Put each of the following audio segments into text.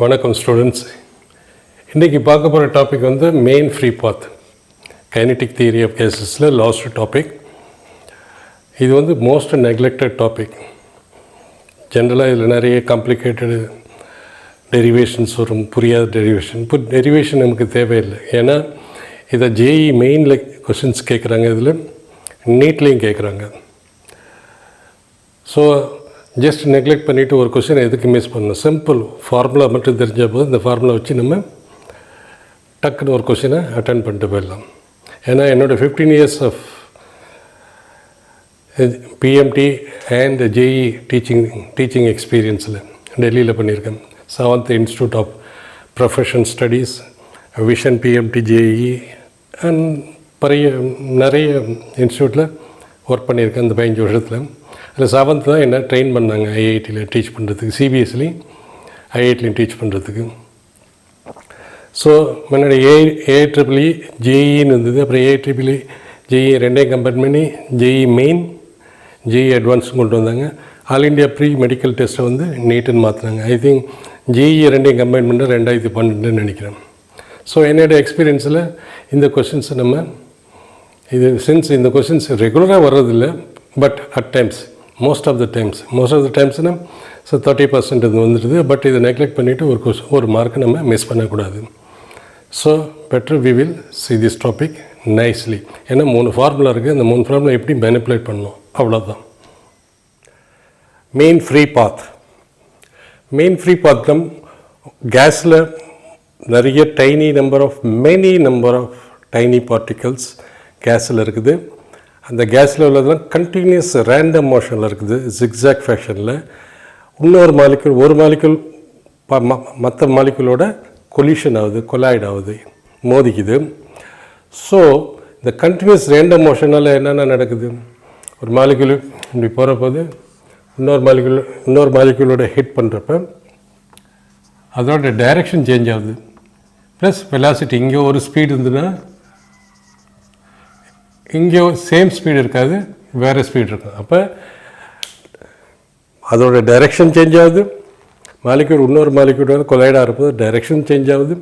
வணக்கம் ஸ்டூடெண்ட்ஸ். இன்றைக்கி பார்க்க போகிற டாபிக் வந்து mean free path kinetic theory of கேசஸில் லாஸ்ட் டாபிக். இது வந்து மோஸ்ட் நெக்லெக்டட் டாபிக். ஜென்ரலாக இதில் நிறைய காம்ப்ளிகேட்டடு டெரிவேஷன்ஸ் வரும், புரியாத டெரிவேஷன். இப்போ டெரிவேஷன் நமக்கு தேவையில்லை, ஏன்னா இதை ஜேஇ மெயினில் கொஷின்ஸ் கேட்குறாங்க, இதில் நீட்லேயும் கேட்குறாங்க. ஸோ ஜஸ்ட் நெக்லெக்ட் பண்ணிவிட்டு ஒரு கொஷினை எதுக்கு மிஸ் பண்ணணும். சிம்பிள் ஃபார்முலா மட்டும் தெரிஞ்ச போது இந்த ஃபார்முலா வச்சு நம்ம டக்குன்னு ஒரு கொஷினை அட்டன் பண்ணிட்டு போயிடலாம். ஏன்னா என்னோடய 15 years of PMT and JEE teaching எக்ஸ்பீரியன்ஸில் டெல்லியில் பண்ணியிருக்கேன். 7th institute of profession studies, vision PMT JEE and நிறைய இன்ஸ்டியூட்டில் ஒர்க் பண்ணியிருக்கேன் இந்த 15 வருஷத்தில். அதில் 7th தான் என்ன ட்ரெயின் பண்ணாங்க ஐஐடியில் டீச் பண்ணுறதுக்கு, சிபிஎஸ்சிலையும் ஐஐடிலையும் டீச் பண்ணுறதுக்கு. ஸோ முன்னாடி ஏஐட்ரிபிள்இ ஜேஇன்னு இருந்தது. அப்புறம் ஏஐட்ரிபிள்இ ஜேஇ ரெண்டையும் கம்பேர் பண்ணி ஜேஇ மெயின் ஜேஇ அட்வான்ஸ் கொண்டு வந்தாங்க. ஆல் இண்டியா ப்ரீ மெடிக்கல் டெஸ்ட்டை வந்து நீட்டுன்னு மாற்றினாங்க. ஐ திங்க் ஜேஇ ரெண்டையும் கம்பைன் பண்ண 2012 நினைக்கிறேன். ஸோ என்னோடய எக்ஸ்பீரியன்ஸில் இந்த கொஷின்ஸை நம்ம இந்த கொஷின்ஸ் ரெகுலராக வர்றதில்லை, but at times most of the டைம்ஸ்னால் ஸோ 30% இது வந்துடுது. பட் இதை நெக்லெக்ட் பண்ணிவிட்டு ஒரு மார்க்கை நம்ம மிஸ் பண்ணக்கூடாது. So better we will see this topic nicely. ஏன்னா 3 ஃபார்முலா இருக்குது, அந்த 3 ஃபார்முலா எப்படி மேனிப்புலேட் பண்ணணும் அவ்வளோதான். மெயின் ஃப்ரீ பாத் கேஸில் நிறைய many number of tiny particles கேஸில் இருக்குது. அந்த கேஸில் உள்ளதெல்லாம் கண்டினியூஸ் ரேண்டம் மோஷனில் இருக்குது, ஜிக்ஸாக் ஃபேஷனில். இன்னொரு மாலிக்யூல் மற்ற மாலிக்யூலோட கொலிஷன் ஆகுது, கொலாய்ட் ஆகுது, மோதிக்குது. ஸோ இந்த கண்டினியூஸ் ரேண்டம் மோஷனால் என்னென்ன நடக்குது, ஒரு மாலிக்யூல் இப்படி போகிற போது இன்னொரு மாலிக்யூலோட ஹிட் பண்ணுறப்ப அதோட டைரெக்ஷன் சேஞ்ச் ஆகுது. ப்ளஸ் வெலாசிட்டி, இங்கே ஒரு ஸ்பீடு இருந்ததுன்னா இங்கே சேம் ஸ்பீடு இருக்காது, வேறு ஸ்பீடு இருக்கும். அப்போ அதோட டைரெக்ஷன் சேஞ்ச் ஆகுது. இன்னொரு மாலிக்யூல் கொலைடாக இருப்பது டைரெக்ஷன் சேஞ்ச் ஆகுது.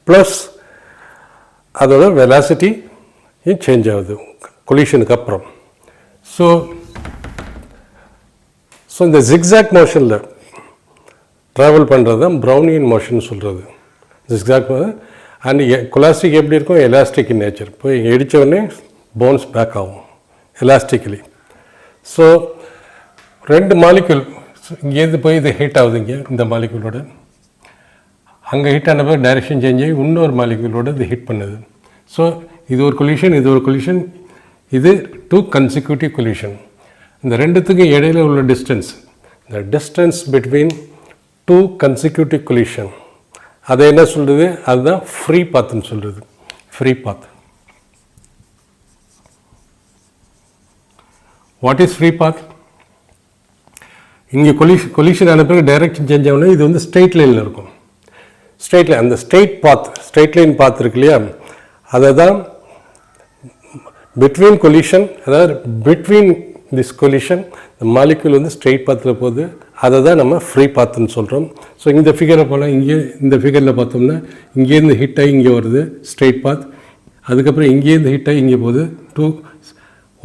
ப்ளஸ் அதோட வெலாசிட்டி சேஞ்ச் ஆகுது கொலிஷனுக்கு அப்புறம். ஸோ இந்த ஜிக்ஸாக் மோஷனில் ட்ராவல் பண்ணுறது தான் ப்ரௌனியன் மோஷன் சொல்கிறது. ஜிக்ஸாக் அண்ட் கொலாஸ்டிக் எப்படி இருக்கும், எலாஸ்டிக் இன் நேச்சர். போய் இடித்தவொடனே போன்ஸ் பேக் ஆகும் எலாஸ்டிக்கலி. ஸோ 2 மாலிக்யூல் இங்கேருந்து போய் இது ஹிட் ஆகுது, இங்கே இந்த மாலிக்யூலோட அங்கே ஹிட் ஆன போது டைரெக்ஷன் சேஞ்ச் ஆகி இன்னொரு மாலிக்யூலோட இது ஹிட் பண்ணுது. ஸோ இது ஒரு கொலிஷன், இது 2 கன்சிக்யூட்டிவ் கொலிஷன். இந்த ரெண்டுத்துக்கும் இடையில உள்ள டிஸ்டன்ஸ், இந்த டிஸ்டன்ஸ் பிட்வீன் 2 கன்சிக்யூட்டிவ் கொலிஷன், அதை என்ன சொல்கிறது, அதுதான் ஃப்ரீ பாத்துன்னு சொல்கிறது. Free path. What is free path? இங்கே கொலிஷன் ஆன பிறகு டைரக்ஷன் சேஞ்ச் ஆகணும். இது வந்து ஸ்ட்ரெயிட் லைனில் இருக்கும். அந்த ஸ்ட்ரெயிட் லைன் பாத் இருக்கு இல்லையா, அதை தான் பிட்வீன் கொலிஷன், அதாவது பிட்வீன் திஸ் கொலிஷன் இந்த மாலிக்யூல் வந்து ஸ்ட்ரெயிட் பாத்தில் போகுது, அதை தான் நம்ம ஃப்ரீ பாத்துன்னு சொல்கிறோம். ஸோ இந்த ஃபிகரை போல் இந்த ஃபிகரில் பார்த்தோம்னா இங்கேருந்து ஹிட் ஆகி இங்கே வருது ஸ்ட்ரெயிட் பாத். அதுக்கப்புறம் இங்கேருந்து ஹிட் ஆகி இங்கே போகுது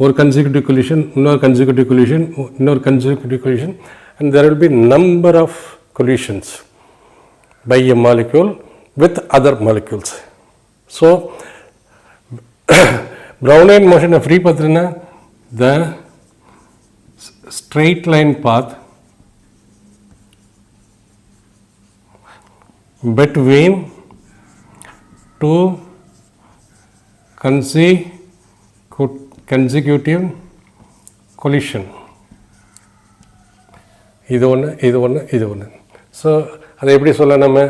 ஒரு கன்சிக்யூட்டிவ் கொலிஷன், இன்னொரு consecutive collision, and there will be number of collisions by a molecule with other molecules. So Brownian motion free பாத்னா the straight line path between 2 consecutive collision. இது ஒன்று. ஸோ அதை எப்படி சொல்லலாம், நம்ம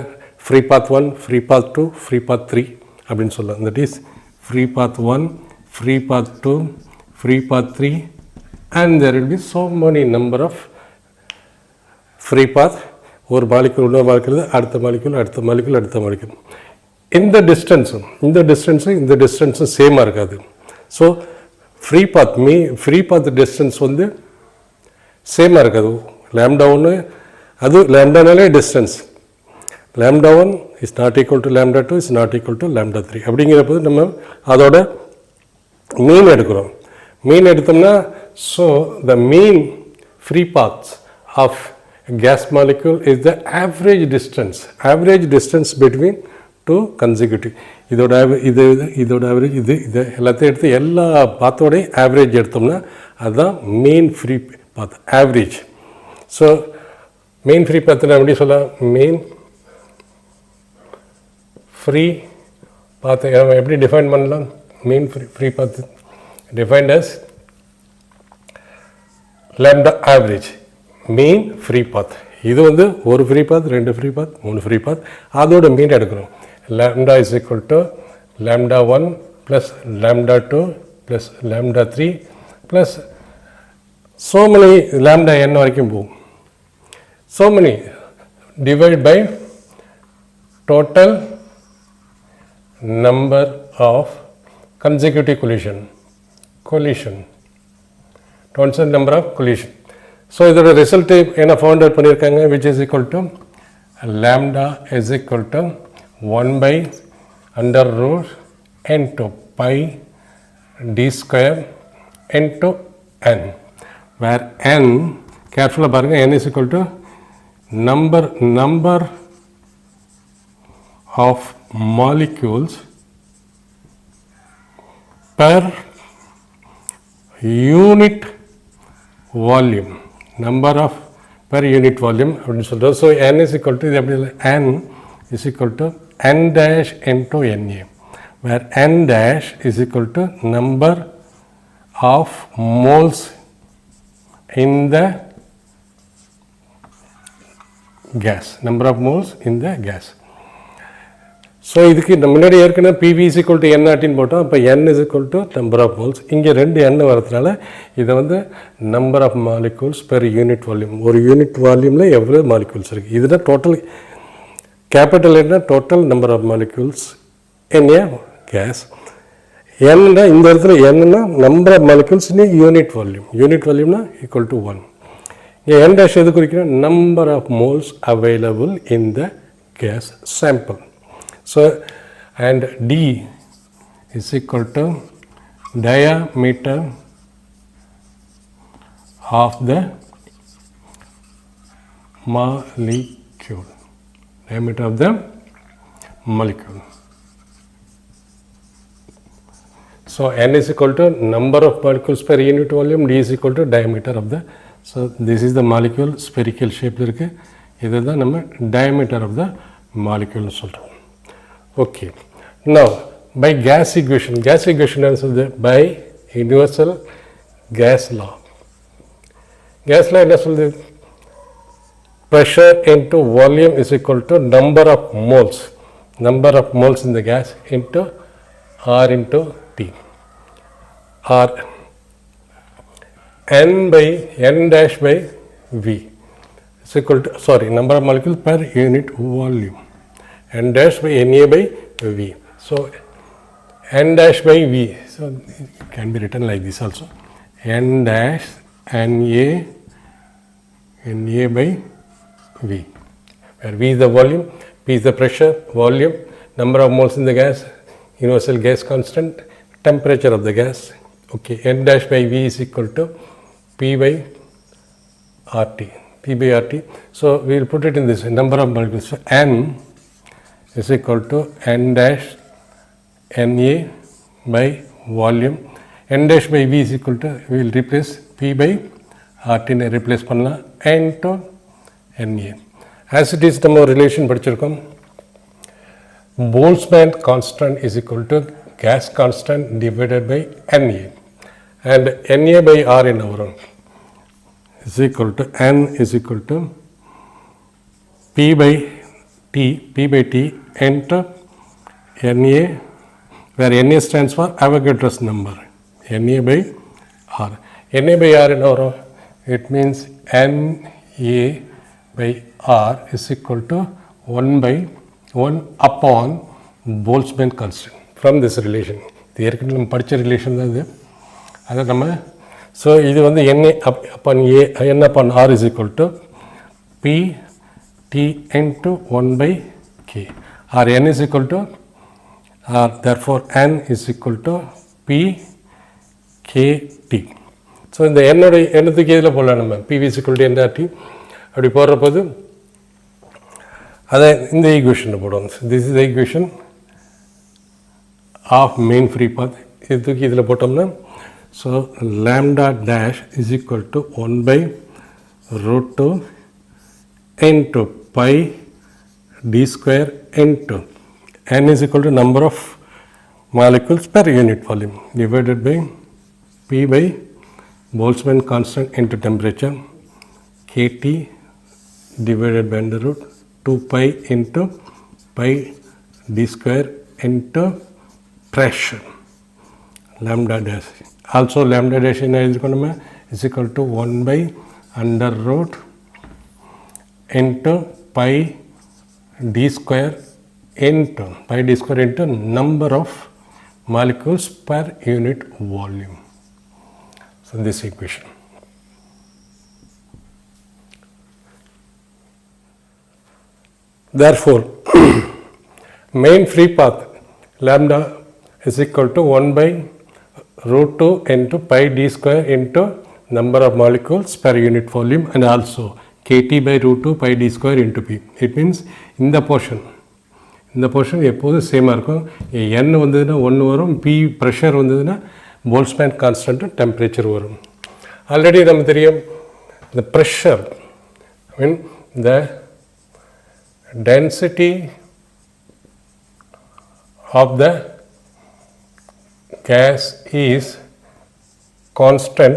free path 1, free path 2, free path 3 அப்படின்னு சொல்லலாம். That is free path 1, free path 2, free path 3, and there will be so many number of free path. ஒரு molecule இன்னொரு மாலிக்யூல், அடுத்த மாலிக்யூல். இந்த டிஸ்டன்ஸும் சேமாக இருக்காது. ஸோ ஃப்ரீ பாத் டிஸ்டன்ஸ் வந்து சேமாக இருக்காது. லேம்டா 1 அது லேம்டானாலே distance. lambda 1 is not equal to lambda 2 is not equal to lambda 3. அப்படிங்கிறப்போது நம்ம அதோட மீன் எடுக்கிறோம். மீன் எடுத்தோம்னா so the mean free paths of gas molecule is the average distance between two consecutive. இதோட ஆவரேஜ் இது எல்லாத்தையும் எடுத்து எல்லா பாத்தோடைய ஆவரேஜ் எடுத்தோம்னா அதுதான் mean free path average. So mean free பாத்னா எப்படி சொல்லலாம்? மெயின் ஃப்ரீ பாத் எப்படி டிஃபைன் பண்ணலாம்? Mean free path defined as lambda average mean free path. இது வந்து ஒரு ஃப்ரீ பாத், ரெண்டு ஃப்ரீ பாத், மூணு ஃப்ரீ பாத், அதோட மீன் எடுக்கணும். lambda is equal to lambda 1 plus lambda 2 plus lambda 3 plus so many lambda n வரைக்கும் போகும். so many divide by total number of consecutive collision total number of collision. So இதோட result என்ன found out பண்ணியிருக்காங்க? Which is equal to lambda is equal to 1 by under root into pi d square into n, where n கேர்ஃபுல்லாக பாருங்கள், n is equal to number of molecules per unit volume, number of per unit volume அப்படின்னு சொல்கிறோம். So n is equal to இது எப்படி இல்லை? n is equal to n dash into na, where n dash is equal to number of moles in the gas, number of moles in the gas. So இதுக்கு நம்ம முன்னாடி ஏற்கனவே PV is equal to n நாட்டின்னு போட்டோம். அப்போ n is equal to number of moles. இங்கே ரெண்டு n வரதுனால இதை வந்து number of molecules per unit volume, ஒரு யூனிட் வால்யூமில் எவ்வளோ மாலிகூல்ஸ் இருக்குது, இதுதான் டோட்டல் கேபிட்டல் என்ன total number of molecules in a gas. என்னன்னா இந்த இடத்துல என்னன்னா number of molecules in unit வால்யூம்னா ஈக்குவல் டு 1. இங்கே n டேஷ் எது குறிக்கிறோம்? Number of moles available in the gas sample. So and d is equal to diameter of the molecule, diameter of the molecule. So n is equal to number of molecules per unit volume, d is equal to diameter of the, so this is the molecule spherical shape இருக்கு, இதுதான் நம்ம diameter of the molecule சொல்றோம். Okay, now by gas equation answer by universal gas law. Gas law என்ன சொல்லுது? Pressure into volume is equal to number of moles in the gas into R into P, or n dash by V is equal to, sorry, number of molecules per unit volume, n dash by Na by V. So n dash by V, so it can be written like this also, n dash Na by V, where V is the volume, P is the pressure, volume, number of moles in the gas, universal gas constant, temperature of the gas. Okay, n dash by V is equal to P by RT. So we will put it in this number of molecules. So n is equal to n dash Na by volume. N dash by V is equal to, we will replace P by RT ne replace பண்ணலாம் n to Na. As it is நம்ம relation படிச்சிருக்கோம், Boltzmann constant is equal to gas constant divided by Na, and Na by R என்ன வரும்? Is equal to n is equal to P by T into Na, where Na stands for Avogadro's number, Na by R. Na by R என்ன வரும்? It means Na by R is equal to 1 upon Boltzmann constant. From this relation, இது ஏற்கனவே நம்ம படித்த relation தான் இது, அதை நம்ம, ஸோ இது வந்து Na upon A, n upon R is equal to P T into 1 by K, or N is equal to, or therefore N is equal to P KT. So இந்த எண்ணத்துக்கு இதில் போடலாம் நம்ம PV is equal to NRT அப்படி போடுற போது அதை இந்த ஈக்குவேஷனில் போடுவோம். This is the equation of mean free path. இது தூக்கி இதில் போட்டோம்னா so lambda dash is equal to 1 by root 2 into pi d square into n is equal to number of molecules per unit volume divided by P by Boltzmann constant into temperature KT divided by under root 2 pi into pi d square into pressure lambda dash. Also lambda dash is equal to 1 by under root into pi d square into number of molecules per unit volume. So this equation. Therefore, main free path lambda is equal to 1 by root 2 into pi d square into number of molecules per unit volume, and also KT by root 2 pi d square into P. It means இந்த portion எப்போதும் சேமாக இருக்கும். n வந்ததுன்னா 1 வரும், P pressure வந்ததுன்னா Boltzmann constant temperature வரும். Already நமக்கு தெரியும் the pressure, I mean the density of the gas is constant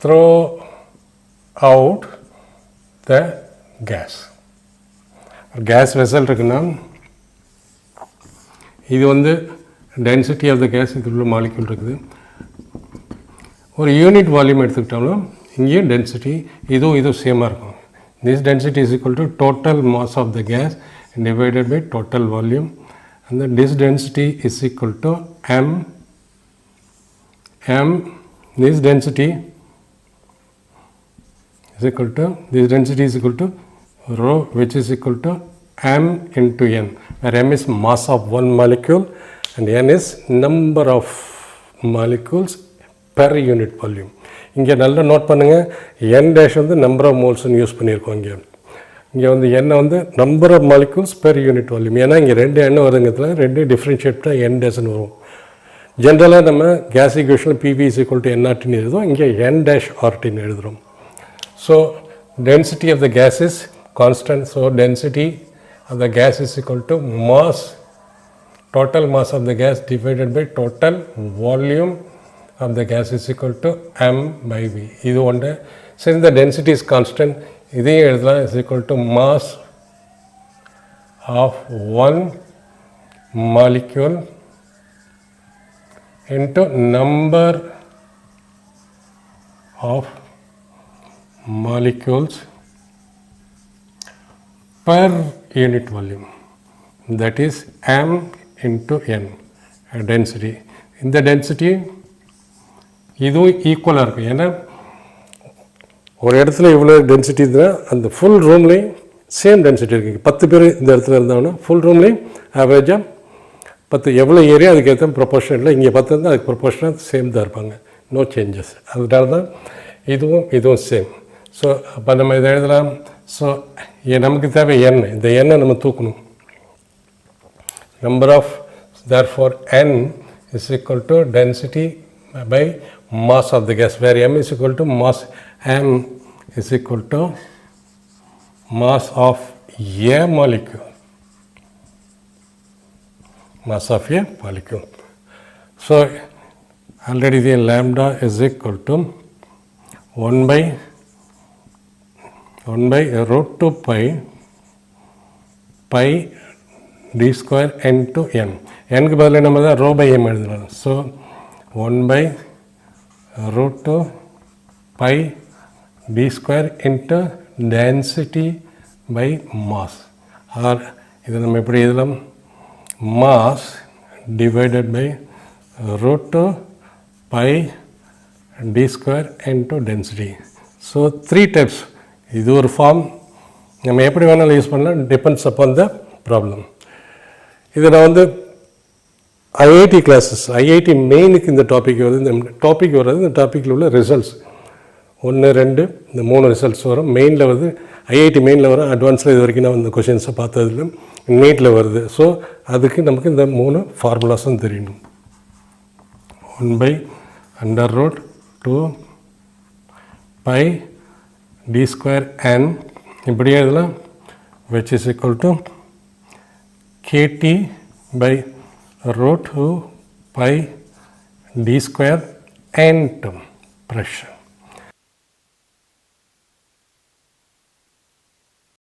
throughout the gas. gas vessel இருக்குன்னா இது வந்து டென்சிட்டி ஆஃப் த கேஸ், இது உள்ள மாலிக்யூல் இருக்குது. ஒரு யூனிட் வால்யூம் எடுத்துக்கிட்டாலும் இங்கேயும் டென்சிட்டி இதுவும் சேமாக இருக்கும். This density is equal to total mass of the gas divided by total volume, and then this density is equal to m. This density is equal to rho, which is equal to m into n, where m is mass of one molecule and n is number of molecules per unit volume. இங்கே நல்லா note பண்ணுங்கள், n dash வந்து number of மோல்ஸ்ன்னு use பண்ணியிருக்கோம். இங்கே வந்து n வந்து number of molecules per unit volume. ஏன்னா இங்கே 2 எண்ணெய் வருங்கிறதுல 2 டிஃப்ரென்ஷியேட்டாக n டேஷ்னு வரும். ஜென்ரலாக நம்ம கேஸ் ஈக்குவேஷனில் PV is equal to nRTன்னு எழுதுவோம், இங்கே n dash RTன்னு எழுதுகிறோம். So density of the gas is constant. So density of the gas is equal to mass, total mass of the gas divided by total volume of the gas is equal to m by v. இது ஒன்று. since the density is constant, இதையும் எழுதலாம் is equal to mass of one molecule into number of molecules per unit volume, that is m into n density. இந்த density இதுவும் ஈக்குவலாக இருக்கும். ஏன்னா ஒரு இடத்துல இவ்வளோ டென்சிட்டி இருந்தால் அந்த ஃபுல் ரூம்லேயும் சேம் டென்சிட்டி இருக்குது. 10 பேர் இந்த இடத்துல இருந்தாங்கன்னா ஃபுல் ரூம்லேயும் ஆவரேஜாக 10 எவ்வளோ ஏரியா அதுக்கேற்ற ப்ரொபோர்ஷனில் இங்கே 10 இருந்தால் அதுக்கு ப்ரொபோர்ஷனாக சேம் தான் இருப்பாங்க, நோ சேஞ்சஸ். அதனால தான் இதுவும் சேம். ஸோ அப்போ நம்ம இதை எழுதலாம். ஸோ நமக்கு தேவை n, இந்த எண்ணை நம்ம தூக்கணும். number of, therefore n is equal to density by mass of the gas, where m is equal to mass, m is equal to mass of a molecule, mass of a molecule. So already the lambda is equal to 1 by root 2 pi d square into n. n க்கு பதிலா நம்ம தான் rho by m எழுதலாம். So 1 by root 2 pi d square into density by mass, or இதை நம்ம எப்படி எழுதலாம், mass divided by root 2 pi d square into density. So 3 types. இது ஒரு ஃபார்ம், நம்ம எப்படி வேணாலும் யூஸ் பண்ணலாம், டிபெண்ட்ஸ் அப்பான் த ப்ராப்ளம். இது நான் வந்து ஐஐடி கிளாஸஸ், ஐஐடி மெயினுக்கு இந்த டாபிக் வருது. இந்த டாபிக் வர்றது இந்த டாப்பிக்கில் உள்ள ரிசல்ட்ஸ் 1, 2 இந்த 3 ரிசல்ட்ஸ் வரும். மெயினில் வருது, ஐஐடி மெயினில் வரும். அட்வான்ஸில் இது வரைக்கும் நான் இந்த கொஷின்ஸை பார்த்ததில்ல. நீட்டில் வருது. ஸோ அதுக்கு நமக்கு இந்த 3 ஃபார்முலாஸும் தெரியணும். 1/√2 pi d square n இப்படியே இதெல்லாம் which is equal to kt by √2 pi d square n term pressure.